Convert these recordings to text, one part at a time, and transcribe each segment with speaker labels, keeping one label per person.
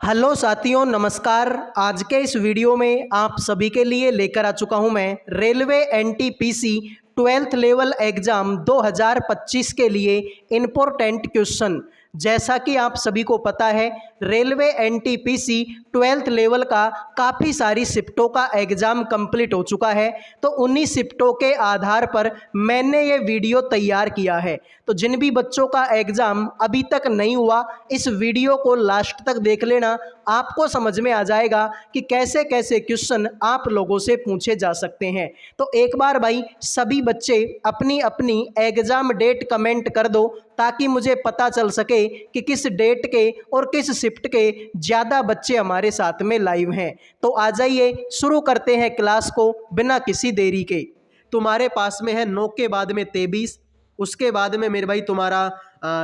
Speaker 1: Hello साथियों, नमस्कार। आज के इस वीडियो में आप सभी के लिए लेकर आ चुका हूं मैं railway NTPC 12th level exam 2025 के लिए इम्पोर्टेंट क्वेश्चन। जैसा कि आप सभी को पता है, रेलवे एनटीपीसी 12th लेवल का काफ़ी सारी शिफ्टों का एग्ज़ाम कंप्लीट हो चुका है। तो उन्हीं शिफ्टों के आधार पर मैंने ये वीडियो तैयार किया है। तो जिन भी बच्चों का एग्ज़ाम अभी तक नहीं हुआ, इस वीडियो को लास्ट तक देख लेना। आपको समझ में आ जाएगा कि कैसे कैसे क्वेश्चन आप लोगों से पूछे जा सकते हैं। तो एक बार भाई सभी बच्चे अपनी अपनी एग्ज़ाम डेट कमेंट कर दो, ताकि मुझे पता चल सके कि किस डेट के और किस शिफ्ट के ज़्यादा बच्चे हमारे साथ में लाइव हैं। तो आ जाइए, शुरू करते हैं क्लास को बिना किसी देरी के। तुम्हारे पास में है 9 के बाद में 23, उसके बाद में मेरे भाई तुम्हारा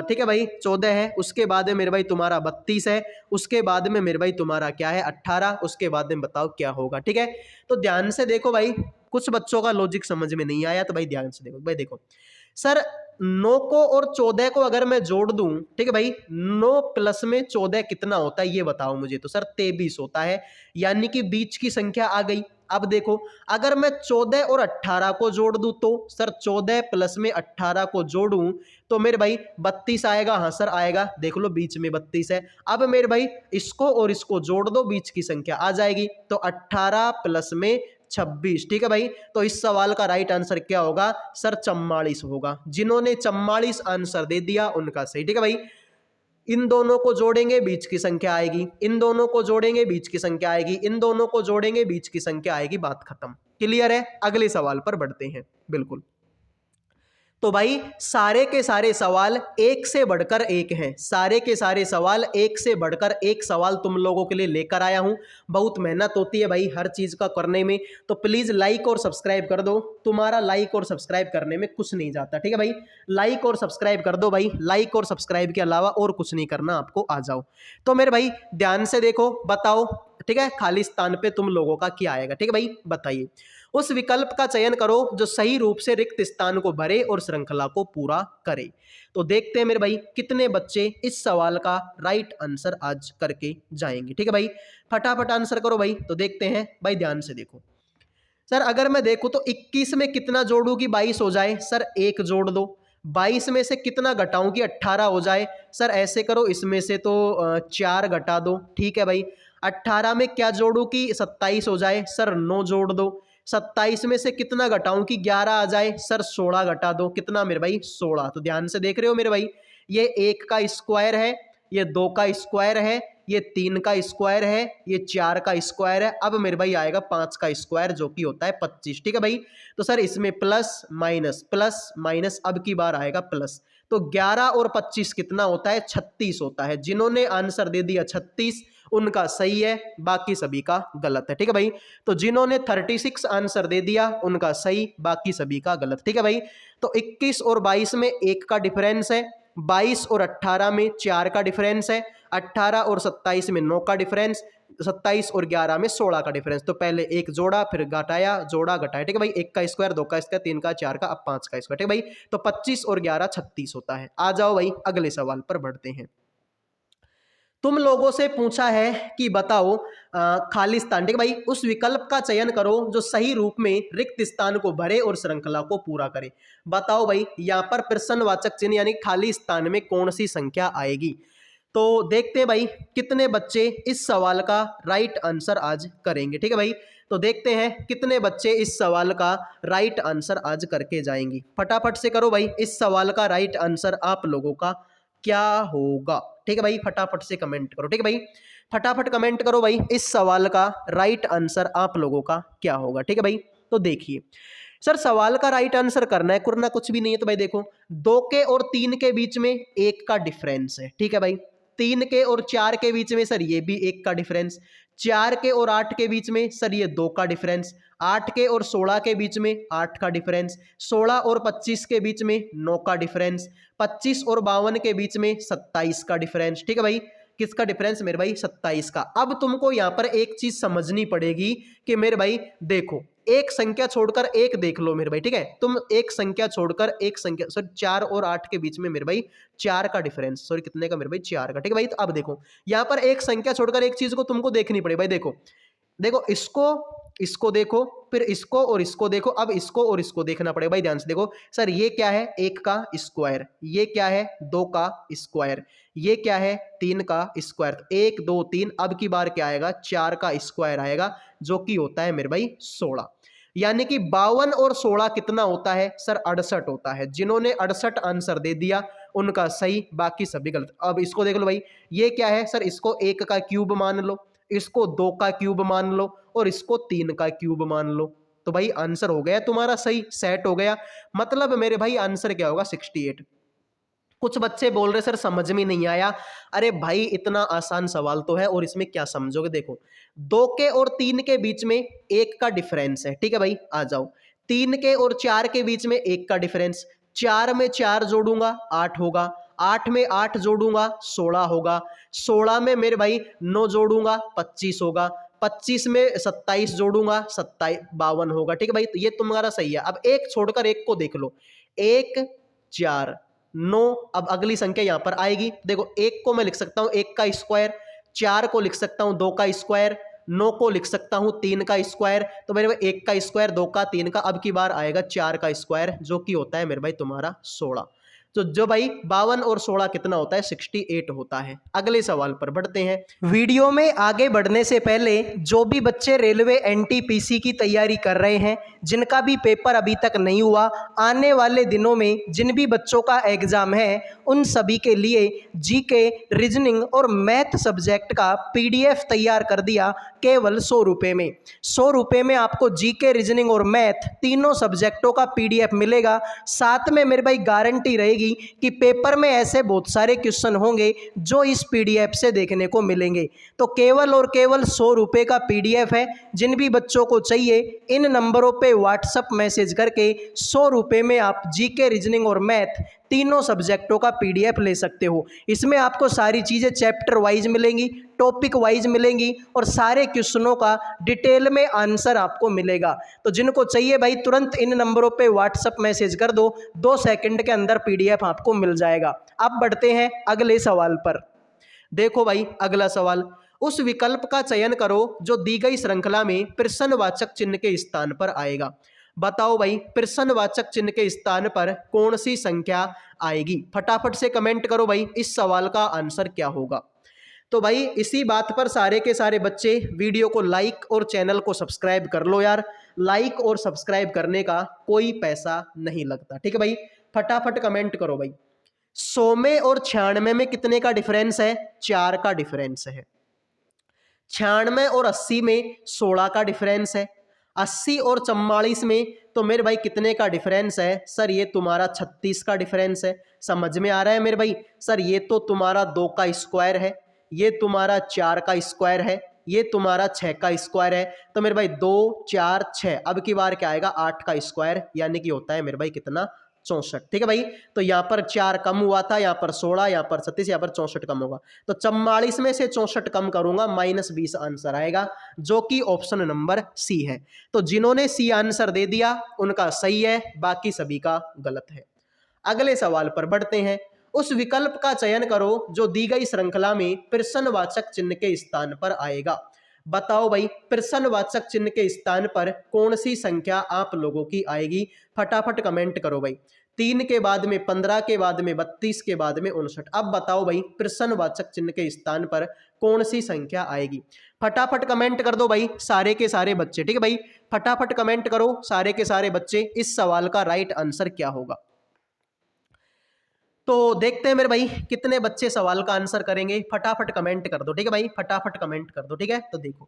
Speaker 1: ठीक है भाई 14 है, उसके बाद में मेरे भाई तुम्हारा 32 है, उसके बाद में मेरे भाई तुम्हारा क्या है 18, उसके बाद में बताओ क्या होगा। ठीक है, तो ध्यान से देखो भाई, कुछ बच्चों का लॉजिक समझ में नहीं आया तो भाई ध्यान से देखो। भाई देखो सर, 9 को और 14 को अगर मैं जोड़ दूं, ठीक है भाई, 9 प्लस में 14 कितना होता है ये बताओ मुझे। तो सर 23 होता है, यानी कि बीच की संख्या आ गई। अब देखो, अगर मैं 14 और 18 को जोड़ दूं तो सर 14 प्लस में 18 को जोड़ूं तो मेरे भाई 32 आएगा। हाँ सर आएगा, देख लो बीच में 32 है। अब मेरे भाई इसको और इसको जोड़ दो, बीच की संख्या आ जाएगी। तो 18 प्लस में 26। ठीक है भाई, तो इस सवाल का राइट आंसर क्या होगा सर? 44 होगा। जिन्होंने 44 आंसर दे दिया उनका सही। ठीक है भाई, इन दोनों को जोड़ेंगे बीच की संख्या आएगी, इन दोनों को जोड़ेंगे बीच की संख्या आएगी, इन दोनों को जोड़ेंगे बीच की संख्या आएगी, बात खत्म। क्लियर है? अगले सवाल पर बढ़ते हैं। बिल्कुल, तो भाई सारे के सारे सवाल एक से बढ़कर एक हैं। सारे के सारे सवाल एक से बढ़कर एक सवाल तुम लोगों के लिए लेकर आया हूं। बहुत मेहनत होती है भाई हर चीज का करने में, तो प्लीज लाइक और सब्सक्राइब कर दो। तुम्हारा लाइक और सब्सक्राइब करने में कुछ नहीं जाता। ठीक है भाई, लाइक और सब्सक्राइब कर दो भाई। लाइक और सब्सक्राइब के अलावा और कुछ नहीं करना आपको, आ जाओ। तो मेरे भाई ध्यान से देखो, बताओ। ठीक है, खाली स्थान पे तुम लोगों का क्या आएगा? ठीक है भाई, बताइए। उस विकल्प का चयन करो जो सही रूप से रिक्त स्थान को भरे और श्रृंखला को पूरा करे। तो देखते हैं मेरे भाई कितने बच्चे इस सवाल का राइट आंसर आज करके जाएंगे। ठीक है भाई, फटाफट आंसर करो भाई। तो देखते हैं भाई, ध्यान से देखो। सर अगर मैं देखूं तो 21 में कितना जोड़ूं कि 22 हो जाए? सर 1 जोड़ दो। 22 में से कितना घटाऊं कि 18 हो जाए? सर ऐसे करो, इसमें से तो 4 घटा दो। ठीक है भाई, 18 में क्या जोड़ूं कि 27 हो जाए? सर 9 जोड़ दो। 27 में से कितना घटाऊं कि 11 आ जाए? सर 16 घटा दो। कितना मेरे भाई? 16। तो ध्यान से देख रहे हो मेरे भाई, ये 1 का स्क्वायर है, ये 2 का स्क्वायर है, ये 3 का स्क्वायर है, ये 4 का स्क्वायर है। अब मेरे भाई आएगा 5 का स्क्वायर जो कि होता है 25। ठीक है भाई, तो सर इसमें प्लस माइनस, अब की बार आएगा प्लस। तो 11 और 25 कितना होता है? 36 होता है। जिन्होंने आंसर दे दिया 36 उनका सही है, बाकी सभी का गलत है। ठीक है भाई, तो जिन्होंने 36 आंसर दे दिया उनका सही, बाकी सभी का गलत। ठीक है भाई, तो 21 और 22 में 1 का डिफरेंस है, 22 और 18 में 4 का डिफरेंस है, 18 और 27 में 9 का डिफरेंस, 27 और 11 में 16 का डिफरेंस। तो पहले 1 जोड़ा, फिर घटाया, जोड़ा घटाया। ठीक है भाई, 1 का स्क्वायर, 2 का स्क्वायर, 3 का, 4 का, अब 5 का स्क्वायर। ठीक है भाई, तो 25 और 11 36 होता है। आ जाओ भाई अगले सवाल पर बढ़ते हैं। तुम लोगों से पूछा है कि बताओ खाली स्थान। ठीक है भाई, उस विकल्प का चयन करो जो सही रूप में रिक्त स्थान को भरे और श्रृंखला को पूरा करे। बताओ भाई, यहाँ पर प्रश्नवाचक चिन्ह यानी खाली स्थान में कौन सी संख्या आएगी? तो देखते हैं भाई कितने बच्चे इस सवाल का राइट आंसर आज करेंगे। ठीक है भाई, तो देखते हैं कितने बच्चे इस सवाल का राइट आंसर आज करके जाएंगे। फटाफट से करो भाई, इस सवाल का राइट आंसर आप लोगों का क्या होगा? ठीक है भाई, फटाफट से कमेंट करो। ठीक है भाई, फटाफट कमेंट करो भाई, इस सवाल का राइट आंसर आप लोगों का क्या होगा? ठीक है भाई, तो देखिए सर, सवाल का राइट आंसर करना है, करना कुछ भी नहीं है। तो भाई देखो, 2 के और 3 के बीच में 1 का डिफरेंस है। ठीक है भाई, 3 के और 4 के बीच में सर ये भी 1 का डिफरेंस, 4 के और 8 के बीच में सर ये 2 का डिफरेंस, 8 के और 16 के बीच में 8 का डिफरेंस, 16 और 25 के बीच में 9 का डिफरेंस, 25 और 52 के बीच में 27 का डिफरेंस। ठीक है भाई, किसका डिफरेंस? मेरे भाई 27 का। अब तुमको यहां पर एक चीज समझनी पड़ेगी कि मेरे भाई देखो, एक संख्या छोड़कर एक देख लो मेरे भाई, ठीक है। तुम एक संख्या छोड़कर एक संख्या, सॉरी 4 और 8 के बीच में मेरे भाई 4 का डिफरेंस, सॉरी कितने का मेरे भाई 4 का, ठीक है भाई। तो अब देखो यहाँ पर एक संख्या छोड़कर एक चीज को तुमको देखनी पड़ेगी भाई। देखो देखो इसको देखो, फिर इसको और इसको देखो, अब इसको और इसको देखना पड़ेगा भाई। ध्यान से देखो सर, ये क्या है 1 का स्क्वायर, ये क्या है 2 का स्क्वायर, ये क्या है 3 का स्क्वायर। 1 2 3, अब की बार क्या आएगा 4 का स्क्वायर आएगा, जो कि होता है मेरे भाई 16। यानी कि 52 और 16 कितना होता है सर 68 होता है। जिन्होंने 68 आंसर दे दिया उनका सही, बाकी सभी गलत। अब इसको देख लो भाई, ये क्या है सर, इसको 1 का क्यूब मान लो, इसको 2 का क्यूब मान लो और इसको 3 का क्यूब मान लो। तो भाई आंसर हो गया तुम्हारा सही, सेट हो गया। मतलब मेरे भाई आंसर क्या होगा 68। कुछ बच्चे बोल रहे सर समझ में नहीं आया। अरे भाई इतना आसान सवाल तो है और इसमें क्या समझोगे। देखो 2 के और 3 के बीच में 1 का डिफरेंस है, ठीक है भाई। आ जाओ 3 के और 4 के बीच में 1 का डिफरेंस, 4 में 4 जोड़ूंगा 8 होगा, 8 में 8 जोड़ूंगा 16 होगा, 16 में मेरे भाई 9 जोड़ूंगा 25 होगा, 25 में 27 जोड़ूंगा 52 होगा, ठीक है भाई। तो ये तुम्हारा सही है। अब एक छोड़कर एक को देख लो, 1 4 9, अब अगली संख्या यहां पर आएगी। देखो 1 को मैं लिख सकता हूं 1 का स्क्वायर, 4 को लिख सकता हूं 2 का स्क्वायर, 9 को लिख सकता हूं 3 का स्क्वायर। तो मेरे भाई 1 का स्क्वायर, 2 का, 3 का, अब की बार आएगा 4 का स्क्वायर, जो कि होता है मेरे भाई तुम्हारा 16। तो जो भाई 52 और 16 कितना होता है 68 होता है। अगले सवाल पर बढ़ते हैं। वीडियो में आगे बढ़ने से पहले जो भी बच्चे रेलवे एनटीपीसी की तैयारी कर रहे हैं, जिनका भी पेपर अभी तक नहीं हुआ, आने वाले दिनों में जिन भी बच्चों का एग्जाम है उन सभी के लिए जीके, रीजनिंग और मैथ सब्जेक्ट का पीडीएफ तैयार कर दिया केवल 100 रुपये में। 100 रुपये में आपको जीके, रीजनिंग और मैथ तीनों सब्जेक्टों का पीडीएफ मिलेगा। साथ में मेरे भाई गारंटी रहेगी कि पेपर में ऐसे बहुत सारे क्वेश्चन होंगे जो इस पीडीएफ से देखने को मिलेंगे। तो केवल और केवल 100 रुपये का पीडीएफ है। जिन भी बच्चों को चाहिए इन नंबरों पे व्हाट्सएप मैसेज करके 100 रुपये में आप जीके, रीजनिंग और मैथ तीनों सब्जेक्टों का पीडीएफ ले सकते हो। इसमें आपको सारी चीज़ें चैप्टर वाइज मिलेंगी, टॉपिक वाइज मिलेंगी और सारे क्वेश्चनों का डिटेल में आंसर आपको मिलेगा। तो जिनको चाहिए भाई तुरंत इन नंबरों पे व्हाट्सएप मैसेज कर दो, 2 सेकंड के अंदर पीडीएफ आपको मिल जाएगा। अब बढ़ते हैं अगले सवाल पर। देखो भाई अगला सवाल, उस विकल्प का चयन करो जो दी गई श्रृंखला में प्रश्नवाचक चिन्ह के स्थान पर आएगा। बताओ भाई प्रश्नवाचक चिन्ह के स्थान पर कौन सी संख्या आएगी। फटाफट से कमेंट करो भाई इस सवाल का आंसर क्या होगा। तो भाई इसी बात पर सारे के सारे बच्चे वीडियो को लाइक और चैनल को सब्सक्राइब कर लो यार। लाइक और सब्सक्राइब करने का कोई पैसा नहीं लगता, ठीक है भाई। फटाफट कमेंट करो भाई। 100 में और 96 में कितने का डिफरेंस है 4 का डिफरेंस है। 96 और 80 में 16 का डिफरेंस है। 80 और 44 में तो मेरे भाई कितने का डिफरेंस है सर, ये तुम्हारा 36 का डिफरेंस है। समझ में आ रहा है मेरे भाई। सर ये तो तुम्हारा 2 का स्क्वायर है, ये तुम्हारा 4 का स्क्वायर है, ये तुम्हारा 6 का स्क्वायर है। तो मेरे भाई 2 4 6, अब की बार क्या आएगा 8 का स्क्वायर, यानी कि होता है मेरे भाई कितना 64, ठीक है भाई। तो यहाँ पर 4 कम हुआ था, यहाँ पर 16, यहाँ पर 36, यहाँ पर 64 कम होगा। तो 44 में से 64 कम करूंगा -20 आंसर आएगा, जो कि ऑप्शन नंबर सी है। तो जिन्होंने सी आंसर दे दिया उनका सही है, बाकी सभी का गलत है। अगले सवाल पर बढ़ते हैं। उस विकल्प का चयन करो जो दी गई श्रृंखला में प्रश्नवाचक चिन्ह के स्थान पर आएगा। बताओ भाई प्रश्नवाचक चिन्ह के स्थान पर कौन सी संख्या आप लोगों की आएगी। फटाफट कमेंट करो भाई। 3 के बाद में 15, के बाद में 32, के बाद में 59। अब बताओ भाई प्रश्नवाचक चिन्ह के स्थान पर कौन सी संख्या आएगी। फटाफट कमेंट कर दो भाई सारे के सारे बच्चे, ठीक है भाई। फटाफट कमेंट करो सारे के सारे बच्चे इस सवाल का राइट आंसर क्या होगा। तो देखते हैं मेरे भाई कितने बच्चे सवाल का आंसर करेंगे। फटाफट कमेंट कर दो, ठीक है भाई। फटाफट कमेंट कर दो, ठीक है। तो देखो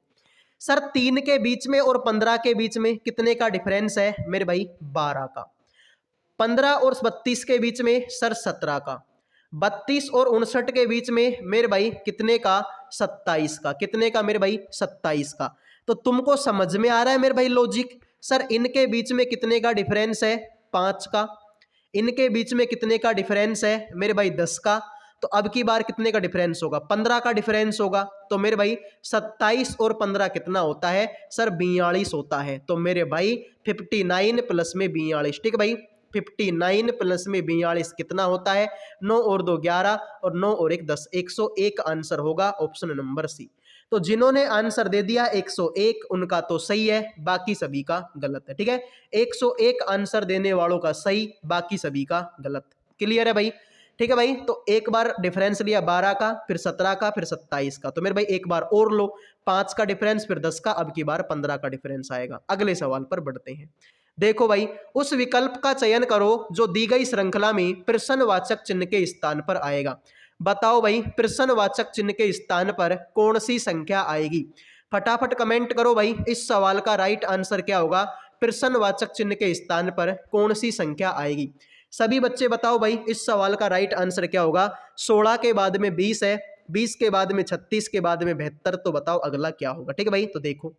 Speaker 1: सर 3 के बीच में और 15 के बीच में कितने का डिफरेंस है मेरे भाई 12 का। 15 और 32 के बीच में सर 17 का। 32 और 59 के बीच में मेरे भाई कितने का 27 का। कितने का मेरे भाई 27 का। तो तुमको समझ में आ रहा है मेरे भाई लॉजिक। सर इनके बीच में कितने का डिफरेंस है 5 का। इनके बीच में कितने का डिफरेंस है मेरे भाई 10 का। तो अब की बार कितने का डिफरेंस होगा, 15 का डिफरेंस होगा। तो मेरे भाई 27 और 15 कितना होता है सर, 42 होता है। तो मेरे भाई 59 प्लस में 42, ठीक है भाई, 59 प्लस में 42 कितना होता है, 9 और 2 11 और 9 और 1 10, 101 आंसर होगा ऑप्शन नंबर सी। तो जिन्होंने आंसर दे दिया 101 उनका तो सही है, बाकी सभी का गलत है, ठीक है। 101 आंसर देने वालों का सही, बाकी सभी का गलत। क्लियर है भाई, ठीक है भाई। तो एक बार डिफरेंस लिया 12 का, फिर 17 का, फिर 27 का। तो मेरे भाई एक बार और लो, 5 का डिफरेंस, फिर 10 का, अब की बार 15 का डिफरेंस आएगा। अगले सवाल पर बढ़ते हैं। देखो भाई, उस विकल्प का चयन करो जो दी गई श्रृंखला में प्रश्नवाचक चिन्ह के स्थान पर आएगा। बताओ भाई, प्रश्नवाचक चिन्ह के स्थान पर कौन सी संख्या आएगी। फटाफट कमेंट करो भाई, इस सवाल का राइट आंसर क्या होगा, प्रश्नवाचक चिन्ह के स्थान पर कौन सी संख्या आएगी। सभी बच्चे बताओ भाई, इस सवाल का राइट आंसर क्या होगा। 16 के बाद में 20 है, 20 के बाद में 36 के बाद में 72, तो बताओ अगला क्या होगा। ठीक है भाई, तो देखो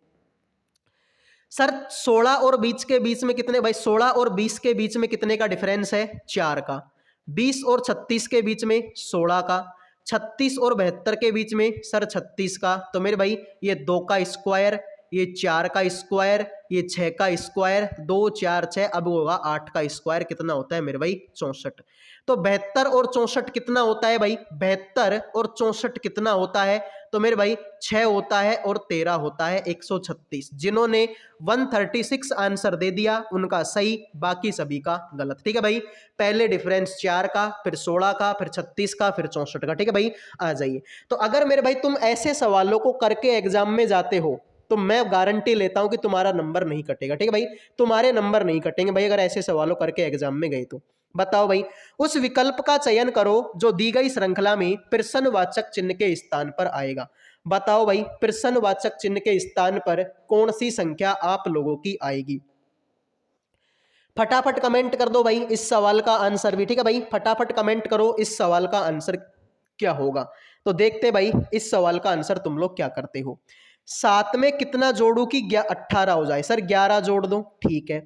Speaker 1: सर 16 और 20 के बीच में कितने, भाई 16 और 20 के बीच में कितने का डिफरेंस है, 4 का। 20 और 36 के बीच में 16 का। 36 और 72 के बीच में सर 36 का। तो मेरे भाई ये 2 का स्क्वायर, ये 4 का स्क्वायर, ये 6 का स्क्वायर, 2 4 6, अब होगा 8 का स्क्वायर, कितना होता है मेरे भाई 64। तो 72 और 64 कितना होता है भाई, 72 और 64 कितना होता है, तो मेरे भाई 6 होता है और 13 होता है 136। जिन्होंने 136 आंसर दे दिया उनका सही, बाकी सभी का गलत। ठीक है भाई, पहले डिफरेंस 4 का, फिर 16 का, फिर 36 का, फिर 64 का। ठीक है भाई, आ जाइए। तो अगर मेरे भाई तुम ऐसे सवालों को करके एग्जाम में जाते हो तो मैं गारंटी लेता हूं कि तुम्हारा नंबर नहीं कटेगा। ठीक है भाई, तुम्हारे नंबर नहीं कटेंगे भाई अगर ऐसे सवालों करके एग्जाम में गए तो। बताओ भाई, उस विकल्प का चयन करो जो दी गई श्रृंखला में प्रश्नवाचक चिन्ह के स्थान पर आएगा। बताओ भाई, प्रश्नवाचक चिन्ह के स्थान पर कौन सी संख्या आप लोगों की आएगी। फटाफट कमेंट कर दो भाई इस सवाल का आंसर भी। ठीक है भाई, फटाफट कमेंट करो इस सवाल का आंसर क्या होगा। तो देखते भाई इस सवाल का आंसर तुम लोग क्या करते हो। 7 में कितना जोड़ू कि 18 हो जाए, सर 11 जोड़ दो, ठीक है।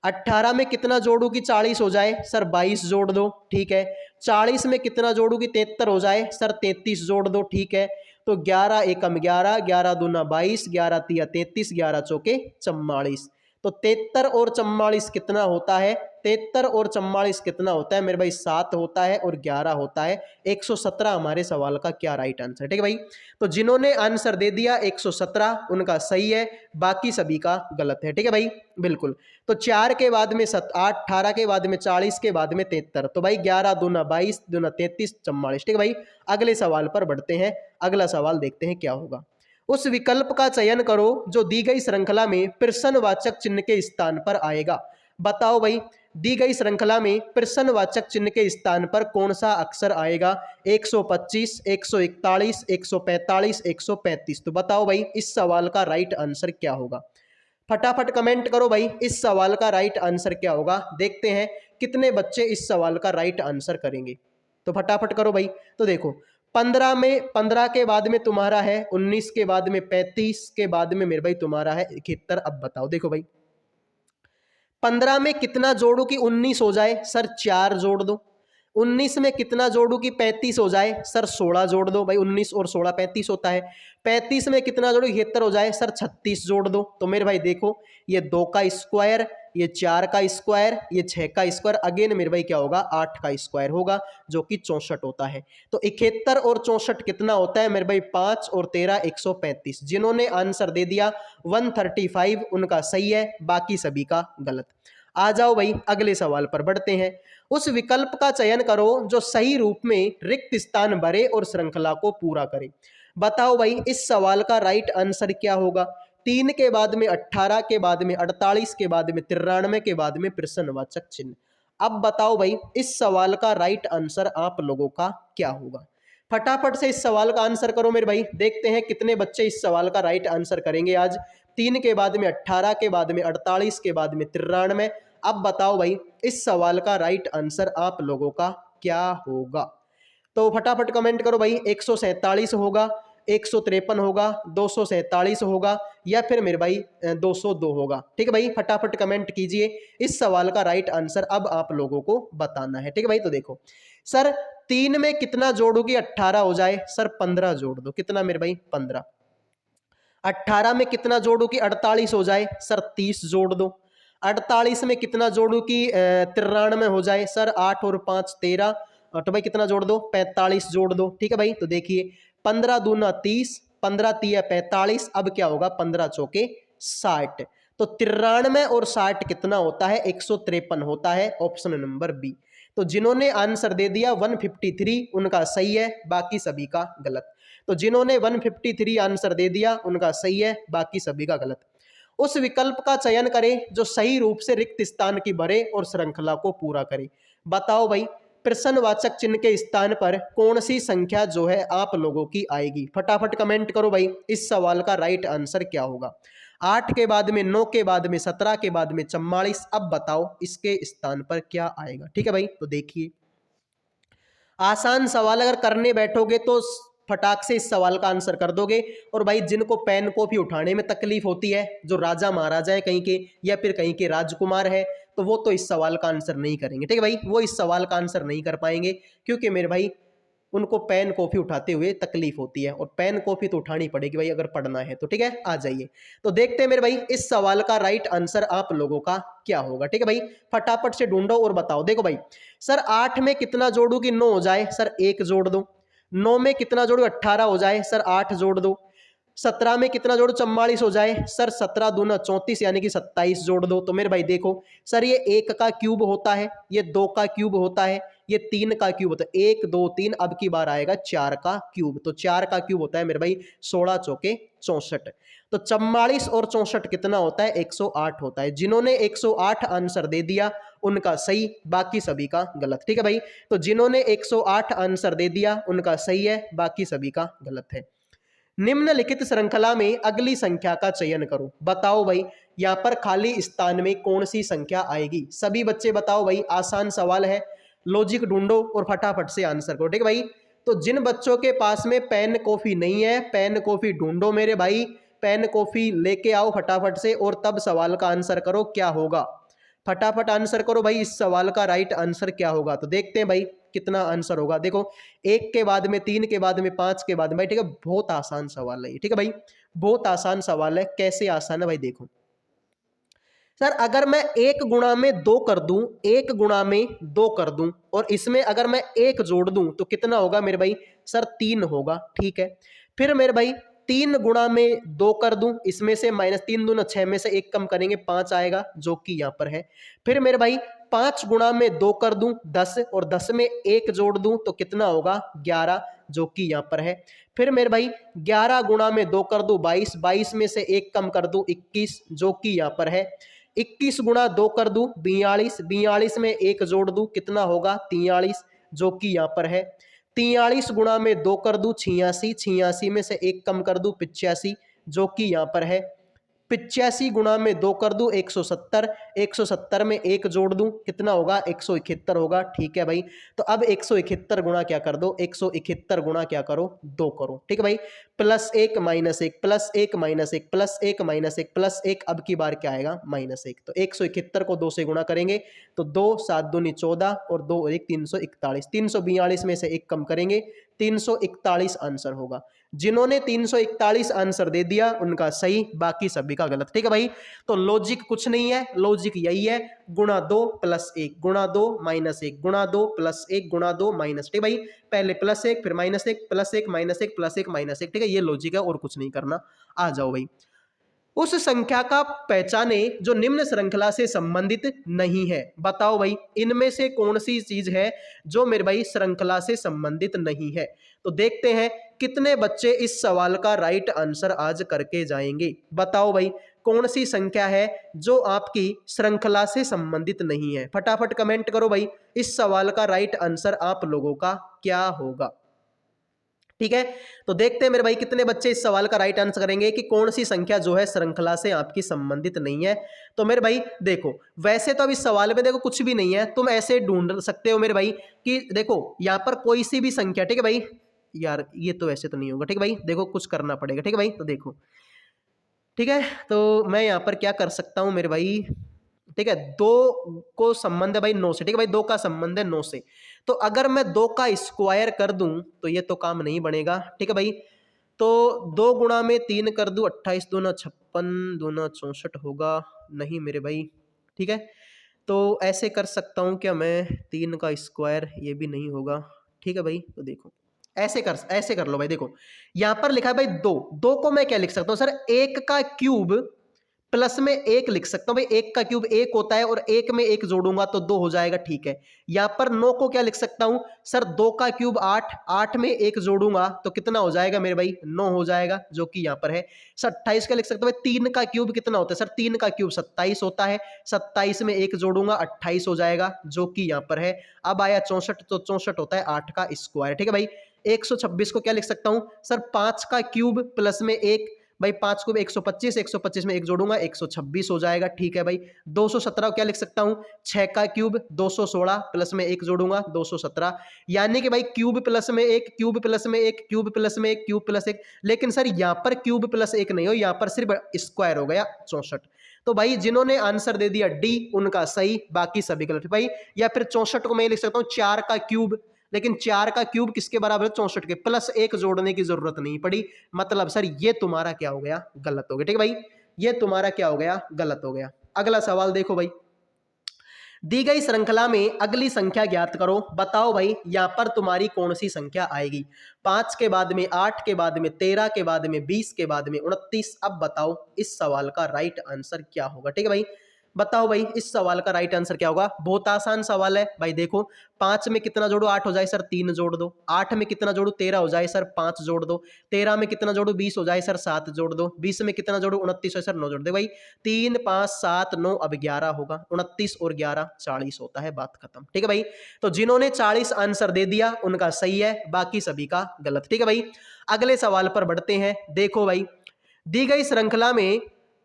Speaker 1: 18 में कितना जोड़ू कि 40 हो जाए, सर 22 जोड़ दो, ठीक है। 40 में कितना जोड़ू कि 73 हो जाए, सर 33 जोड़ दो, ठीक है। तो 11 एकम 11, 11 दूना 22, 11 तिया 33, 11 चौके 44। तो 73 और 44 कितना होता है, 73 और 44 कितना होता है मेरे भाई, 7 होता है और 11 होता है 117। हमारे सवाल का क्या राइट आंसर। ठीक है भाई, तो जिन्होंने आंसर दे दिया 117 उनका सही है, बाकी सभी का गलत है। ठीक है भाई, बिल्कुल। तो 4 के बाद में 7, 8, 18 के बाद में 40 के बाद में 73, तो भाई 11 दूना 22 दूना 33 44। ठीक है भाई, अगले सवाल पर बढ़ते हैं। अगला सवाल देखते हैं क्या होगा। उस विकल्प का चयन करो जो दी गई श्रृंखला में प्रश्नवाचक चिन्ह के स्थान पर आएगा। बताओ भाई, दी गई श्रृंखला में प्रश्नवाचक चिन्ह के स्थान पर कौन सा अक्षर आएगा। 125, 141, 145, 135। तो बताओ भाई इस सवाल का राइट आंसर क्या होगा। फटाफट कमेंट करो भाई इस सवाल का राइट आंसर क्या होगा। देखते हैं कितने बच्चे इस सवाल का राइट आंसर करेंगे। तो फटाफट करो भाई। तो देखो 15 के बाद में तुम्हारा है 19, के बाद में 35, के बाद में मेरे भाई तुम्हारा है 71। अब बताओ, देखो भाई 15 में कितना जोड़ू कि 19 हो जाए, सर 4 जोड़ दो। 19 में कितना जोड़ू कि 35 हो जाए, सर 16 जोड़ दो। भाई 19 और 16 35 होता है। 35 में कितना जोड़ू 71 हो जाए, सर 36 जोड़ दो। तो मेरे भाई देखो ये 2 का स्क्वायर, ये 4 का स्क्वायर, ये 6 का स्क्वायर, अगेन मेरे भाई क्या होगा 8 का स्क्वायर होगा जो कि 64 होता है। तो 71 और 64 कितना होता है मेरे भाई 5 और 13 135। जिन्होंने आंसर दे दिया 135 उनका सही है, बाकी सभी का गलत। आ जाओ भाई अगले सवाल पर बढ़ते हैं। उस विकल्प का चयन करो जो सही रूप में रिक्त स्थान भरे और श्रृंखला को पूरा करे। बताओ भाई इस सवाल का राइट आंसर क्या होगा। 3 के बाद में 18, के बाद में 48, के बाद में 93, के बाद में प्रश्नवाचक चिन्ह। अब बताओ भाई इस सवाल का राइट आंसर आप लोगों का क्या होगा। फटाफट से इस सवाल का आंसर करो मेरे भाई। देखते हैं कितने बच्चे इस सवाल का राइट आंसर करेंगे आज। 3 के बाद में 18, के बाद में 48, के बाद में 93। अब बताओ भाई इस सवाल का राइट आंसर आप लोगों का क्या होगा। तो फटाफट कमेंट करो भाई। 147 होगा, 153 होगा, 247 होगा, या फिर मेरे भाई 202 होगा। ठीक है भाई, फटाफट कमेंट कीजिए। इस सवाल का राइट आंसर अब आप लोगों को बताना है। ठीक है भाई, तो देखो सर 3 में कितना जोड़ू कि 18 हो जाए? सर 15 जोड़ दो। कितना मेरे भाई? 15। 18 में कितना जोड़ू कि 48 हो जाए? सर 30 जोड़ दो। 48 में कितना जोड़ू कि 93 हो जाए? सर 8 और 5 13। तो भाई कितना जोड़ दो? 45 जोड़ दो। ठीक है भाई, तो देखिए 15 दूना 30, 15 तिया 45। अब क्या होगा? 15 चौके 60। तो 93 और 60 कितना होता है? 153 होता है। Option number B. तो जिन्होंने आंसर दे दिया 153 उनका सही है, बाकी सभी का गलत। तो जिन्होंने 153 आंसर दे दिया उनका सही है, बाकी सभी का गलत। उस विकल्प का चयन करें जो सही रूप से रिक्त स्थान की भरे और श्रृंखला को पूरा करे। बताओ भाई, प्रश्नवाचक चिन्ह के स्थान पर कौन सी संख्या जो है आप लोगों की आएगी? फटाफट कमेंट करो भाई, इस सवाल का राइट आंसर क्या होगा? 8 के बाद में 9 के बाद में 17 के बाद में 44। अब बताओ इसके स्थान पर क्या आएगा? ठीक है भाई, तो देखिए आसान सवाल अगर करने बैठोगे तो फटाक से इस सवाल का आंसर कर दोगे। और भाई जिनको पेन कॉपी उठाने में तकलीफ होती है, जो राजा महाराजा है कहीं के या फिर कहीं के राजकुमार है, तो वो तो इस सवाल का आंसर नहीं करेंगे। ठीक है भाई, वो इस सवाल का आंसर नहीं कर पाएंगे, क्योंकि मेरे भाई उनको पेन कॉपी उठाते हुए तकलीफ होती है, और पेन कॉपी तो उठानी पड़ेगी भाई अगर पढ़ना है तो। ठीक है, आ जाइए तो देखते हैं मेरे भाई इस सवाल का राइट आंसर आप लोगों का क्या होगा। ठीक है भाई, फटाफट से ढूंढो और बताओ। देखो भाई, सर 8 में कितना जोड़ू कि 9 हो जाए? सर 1 जोड़ दो। 9 में कितना जोड़ू? 18 हो जाए? सर 8 जोड़ दो। 17 में कितना जोड़ो? 44 हो जाए? सर 17 दूना 34 यानी कि 27 जोड़ दो। तो मेरे भाई देखो सर, ये 1 का क्यूब होता है, ये 2 का क्यूब होता है, ये 3 का क्यूब होता है। 1 2 3, अब की बार आएगा 4 का क्यूब। तो 4 का क्यूब होता है मेरे भाई 16 चौके 64। तो 44 और 64 कितना होता है? 108 होता है। जिन्होंने 108 आंसर दे दिया उनका सही, बाकी सभी का गलत। ठीक है भाई, तो जिन्होंने 108 आंसर दे दिया उनका सही है, बाकी सभी का गलत है। निम्नलिखित श्रृंखला में अगली संख्या का चयन करो। बताओ भाई यहां पर खाली स्थान में कौन सी संख्या आएगी? सभी बच्चे बताओ भाई, आसान सवाल है, लॉजिक ढूंढो और फटाफट से आंसर करो। ठीक है भाई, तो जिन बच्चों के पास में पेन कॉपी नहीं है, पेन कॉपी ढूंढो मेरे भाई, पेन कॉपी लेके आओ फटाफट से, और तब सवाल का आंसर करो क्या होगा। फटाफट आंसर करो भाई, इस सवाल का राइट आंसर क्या होगा? तो देखते हैं भाई कितना आंसर होगा। देखो 1 के बाद में 3 के बाद में 5 के बाद में भाई, ठीक है, बहुत आसान सवाल है ये। ठीक है भाई, बहुत आसान सवाल है। कैसे आसान है भाई? देखो सर, अगर मैं 1 गुणा में 2 कर दूं, 1 गुणा में 2 कर दूं, और इसमें अगर मैं 1 जोड़ दूं तो कितना होगा मेरे भाई? सर 3 होगा। ठीक है, फिर मेरे भाई 3 गुणा में 2 कर दूं, इसमें से -3 दूना 6 में से 1 कम करेंगे 5 आएगा, जो कि यहां पर है। फिर मेरे भाई 5 गुणा में 2 कर दूं 10, और 10 में 1 जोड़ दूं तो कितना होगा? 11, जो कि यहां पर है। फिर मेरे भाई 11 गुणा में 2 कर दूं 22, 22 में से 1 कम कर दूं 21, जो कि यहां पर है। 21 गुणा 2 कर दूं 42, 42 में 1 जोड़ दूं कितना होगा? 43, जो कि यहां पर है। 43 गुणा में 2 कर दूं 86, 86 में से 1 कम कर दूं 85, जो कि यहां पर है। 85 गुणा में 2 कर दूं 170, 170 में 1 जोड़ दूं कितना होगा? 171 होगा। ठीक है भाई, तो अब 171 गुणा क्या कर दो? 171 गुणा क्या करो? 2 करो। ठीक है भाई, +1 -1 +1 -1 +1 -1 +1, अब की बार क्या आएगा? -1। तो 171 को 2 से गुणा करेंगे तो 2 7 दूनी 14 और 2 और 1 341, 342 में से 1 कम करेंगे 341 आंसर होगा। जिन्होंने 341 आंसर दे दिया उनका सही, बाकी सभी का गलत। ठीक है भाई, तो लॉजिक कुछ नहीं है, लॉजिक यही है, गुणा 2 +1 गुणा 2 -1 गुणा 2 +1 गुणा 2 -, ठीक है भाई, पहले +1 फिर -1 +1 -1 +1 -1। ठीक है, ये लॉजिक है और कुछ नहीं करना। आ जाओ भाई, उस संख्या का पहचाने जो निम्न श्रृंखला से संबंधित नहीं है। बताओ भाई इनमें से कौन सी चीज है जो मेरे भाई श्रृंखला से संबंधित नहीं है? तो देखते हैं कितने बच्चे इस सवाल का राइट आंसर आज करके जाएंगे। बताओ भाई कौन सी संख्या है जो आपकी श्रृंखला से संबंधित नहीं है? फटाफट कमेंट करो भाई, इस सवाल का राइट आंसर आप लोगों का क्या होगा? ठीक है, तो देखते हैं मेरे भाई कितने बच्चे इस सवाल का राइट आंसर करेंगे कि कौन सी संख्या जो है श्रृंखला से आपकी संबंधित नहीं है। तो मेरे भाई देखो, वैसे तो अब इस सवाल में देखो कुछ भी नहीं है, तुम ऐसे ढूंढ सकते हो मेरे भाई कि देखो यहाँ पर कोई सी भी संख्या, ठीक है भाई, यार ये तो ऐसे तो नहीं होगा। ठीक है भाई, देखो कुछ करना पड़ेगा। ठीक है भाई, तो देखो ठीक है, तो मैं यहाँ पर क्या कर सकता हूँ मेरे भाई, ठीक है, 2 को संबंध है भाई 9 से। ठीक है भाई, 2 का संबंध है 9 से, तो अगर मैं 2 का स्क्वायर कर दूं तो ये तो काम नहीं बनेगा, ठीक है भाई। तो 2 गुणा में 3 कर दूं, 28 दूना 56, दूना 64 होगा, नहीं मेरे भाई, ठीक है। तो ऐसे कर सकता हूँ क्या मैं, 3 का स्क्वायर, ये भी नहीं होगा, ठीक है भाई। तो देखो ऐसे कर लो भाई, देखो यहाँ पर लिखा है भाई 2, 2 को मैं क्या लिख सकता हूँ सर, 1 का क्यूब प्लस में 1 लिख सकता हूँ भाई, 1 का क्यूब 1 होता है और 1 में 1 जोड़ूंगा तो 2 हो जाएगा, ठीक है। यहाँ पर 9 को क्या लिख सकता हूँ सर, 2 का क्यूब 8, 8 में 1 जोड़ूंगा तो कितना हो जाएगा मेरे भाई, 9 हो जाएगा, जो कि यहाँ पर है। सर 28 का लिख सकता हूँ भाई, 3 का क्यूब कितना होता है सर, 3 का क्यूब 27 होता है, 27 में 1 जोड़ूंगा 28 हो जाएगा, जो कि यहाँ पर है। अब आया 64, तो 64 होता है 8 का स्क्वायर, ठीक है भाई। 126 को क्या लिख सकता हूँ सर, 5 का क्यूब प्लस में 1, भाई 5 को 125, 125 में 1 जोड़ूंगा 126 हो जाएगा, ठीक है भाई। 217 को क्या लिख सकता हूं, 6 का क्यूब 216 प्लस में 1 जोड़ूंगा 217, यानी कि भाई क्यूब प्लस में 1, क्यूब प्लस में 1, क्यूब प्लस में 1, क्यूब प्लस 1, लेकिन सर यहां पर क्यूब प्लस 1 नहीं हो, यहां पर सिर्फ स्क्वायर हो गया 64। तो भाई जिन्होंने आंसर दे दिया डी उनका सही, बाकी सभी गलत भाई। या फिर 64 को मैं लिख सकता हूं 4 का क्यूब, लेकिन 4 का क्यूब किसके बराबर है, 64 के, प्लस 1 जोड़ने की जरूरत नहीं पड़ी, मतलब सर ये तुम्हारा क्या हो गया, गलत हो गया, ठीक है भाई। ये तुम्हारा क्या हो गया, गलत हो गया। अगला सवाल देखो भाई, दी गई श्रृंखला में अगली संख्या ज्ञात करो, बताओ भाई यहां पर तुम्हारी कौन सी संख्या आएगी। 5 के बाद में 8 के बाद में 13 के बाद में 20 के बाद में 29। अब बताओ इस सवाल का राइट आंसर क्या होगा, ठीक है भाई। बताओ भाई इस सवाल का राइट आंसर क्या होगा। बहुत आसान सवाल है भाई, देखो 5 में कितना जोड़ो 8 हो जाए सर 3 जोड़ दो, 8 में कितना जोड़ो 13 हो जाए सर 5 जोड़ दो, 13 में कितना जोड़ो 20 हो जाए सर 7 जोड़ दो, 20 में कितना जोड़ो 29 हो सर 9 जोड़ दे भाई। 3 5 7 9, अब 11 होगा, 29 और 11 40 होता है, बात खत्म, ठीक है भाई। तो जिन्होंने 40 आंसर दे दिया उनका सही है, बाकी सभी का गलत, ठीक है भाई। अगले सवाल पर बढ़ते हैं, देखो भाई दी गई श्रृंखला में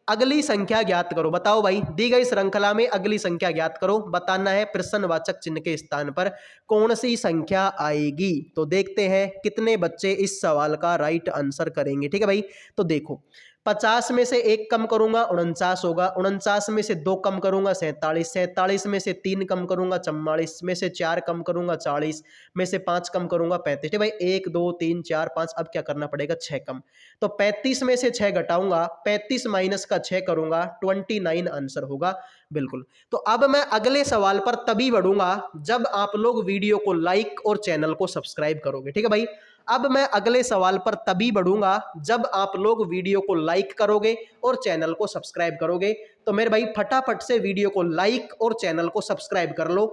Speaker 1: अगली संख्या ज्ञात करो, बताओ भाई दी गई श्रृंखला में अगली संख्या ज्ञात करो, बताना है प्रश्नवाचक चिन्ह के स्थान पर कौन सी संख्या आएगी। तो देखते हैं कितने बच्चे इस सवाल का राइट आंसर करेंगे, ठीक है भाई। तो देखो 50 में से 1 कम करूंगा 49 होगा, 49 में से 2 कम करूंगा 47, 47 में से 3 कम करूंगा 44, में से 4 कम करूंगा 40, में से 5 कम करूंगा 35, भाई 1 2 3 4 5, अब क्या करना पड़ेगा 6 कम। तो 35 में से 6 घटाऊंगा, 35 माइनस का 6 करूंगा, 29 आंसर होगा, बिल्कुल। तो अब मैं अगले सवाल पर तभी बढ़ूंगा जब आप लोग वीडियो को लाइक और चैनल को सब्सक्राइब करोगे, ठीक है भाई। अब मैं अगले सवाल पर तभी बढ़ूंगा जब आप लोग वीडियो को लाइक करोगे और चैनल को सब्सक्राइब करोगे। तो मेरे भाई फटाफट से वीडियो को लाइक और चैनल को सब्सक्राइब कर लो।